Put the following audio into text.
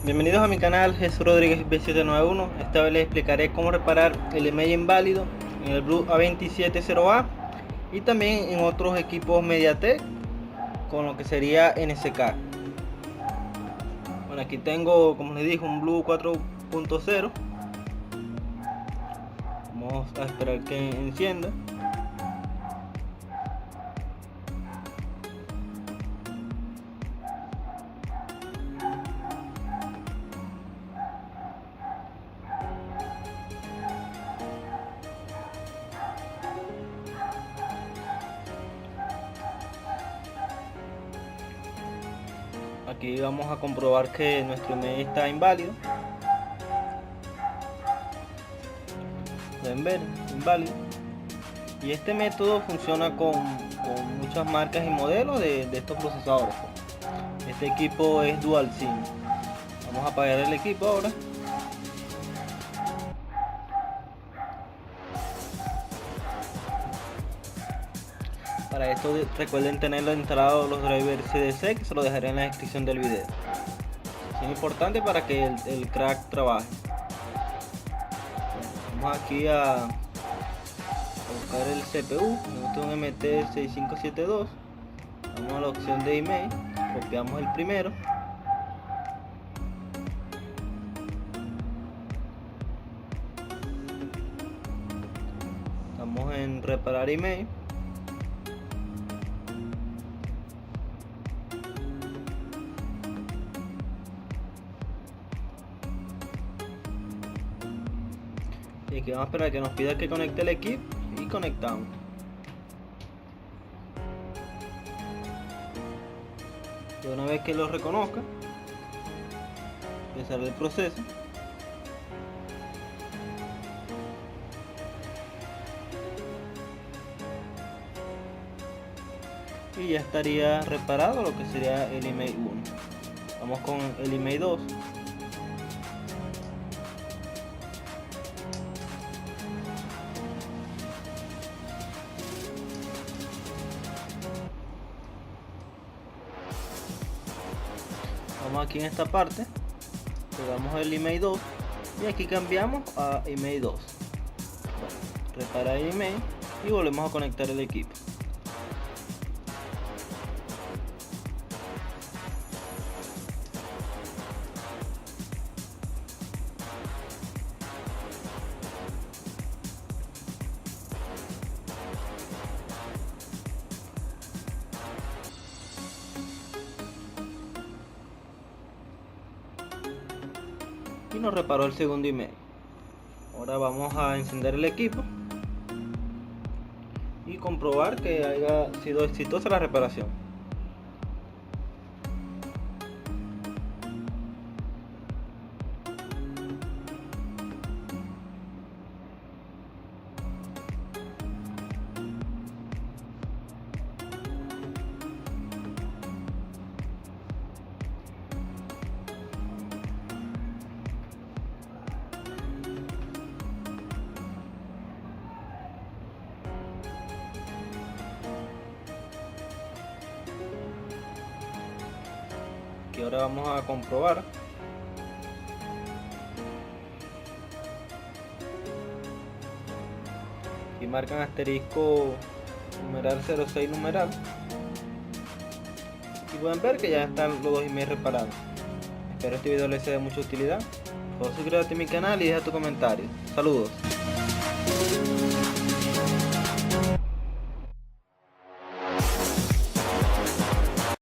Bienvenidos a mi canal Jesús Rodríguez B791. Esta vez les explicaré cómo reparar el email inválido en el Blue A270A y también en otros equipos MediaTek con lo que sería NSK. Bueno, aquí tengo, como les dije, un Blue 4.0. Vamos a esperar que encienda. Aquí vamos a comprobar que nuestro email está inválido. Pueden ver, inválido. Y este método funciona con muchas marcas y modelos de estos procesadores. Este equipo es Dual SIM. Vamos a apagar el equipo ahora. Para esto recuerden tenerlo instalado los drivers CDC, que se lo dejaré en la descripción del video. Es importante para que el crack trabaje. Vamos aquí a buscar el CPU. Este es un MT6572. Vamos a la opción de email, copiamos el primero. Estamos en reparar email. Y aquí vamos a esperar a que nos pida que conecte el equipo y conectamos. Y una vez que lo reconozca, empezar el proceso. Y ya estaría reparado lo que sería el email 1. Vamos con el email 2. Vamos aquí en esta parte, pegamos el email 2 y aquí cambiamos a email 2. Bueno, reparar el email y volvemos a conectar el equipo. Y nos reparó el segundo email. Ahora vamos a encender el equipo y comprobar que haya sido exitosa la reparación. Y ahora vamos a comprobar. Aquí marcan asterisco numeral 06 numeral. Y pueden ver que ya están los dos emails reparados. Espero este video les sea de mucha utilidad. Por favor, suscríbete a mi canal y deja tu comentario. Saludos.